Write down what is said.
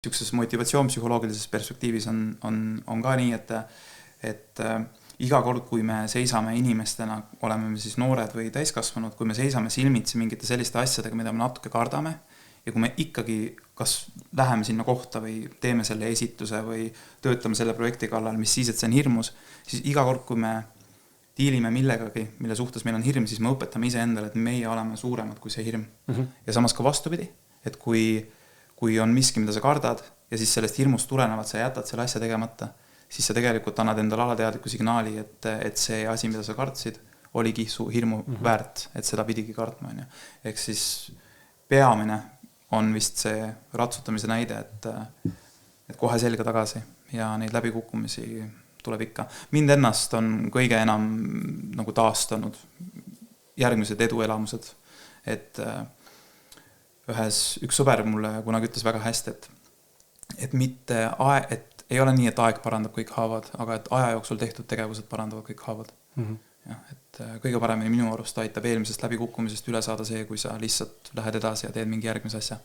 Niisuguses motivatsioonpsühholoogilises perspektiivis on ka nii, et iga kord, kui me seisame inimestena, oleme me siis noored või täiskasvanud, kui me seisame silmitsi mingite selliste asjadega, mida me natuke kardame, ja kui me ikkagi kas läheme sinna kohta või teeme selle esituse või töötame selle projekti kallal, mis siis, et see on hirmus, siis iga kord, kui me diilime millegagi, mille suhtes meil on hirm, siis me õpetame ise endale, et meie oleme suuremad kui see hirm. Ja samas ka vastupidi, et kui on miski, mida sa kardad ja siis sellest hirmust tulenevalt sa jätad selle asja tegemata, siis sa tegelikult annad endale alateadliku signaali, et see asi, mida sa kardsid, oligi su hirmu väärt, et seda pidigi kartma. Ehk siis peamine on vist see ratsutamise näide, et kohe selga tagasi ja neid läbikukkumisi tuleb ikka. Mind ennast on kõige enam nagu taastanud järgmised eduelamused, et üks sõber mulle kunagi ütles väga hästi, et ei ole nii, et aeg parandab kõik haavad, aga et aja jooksul tehtud tegevused parandavad kõik haavad. Ja, et kõige paremini minu arust aitab eelmisest läbikukkumisest üle saada see, kui sa lihtsalt lähed edasi ja teed mingi järgmise asja.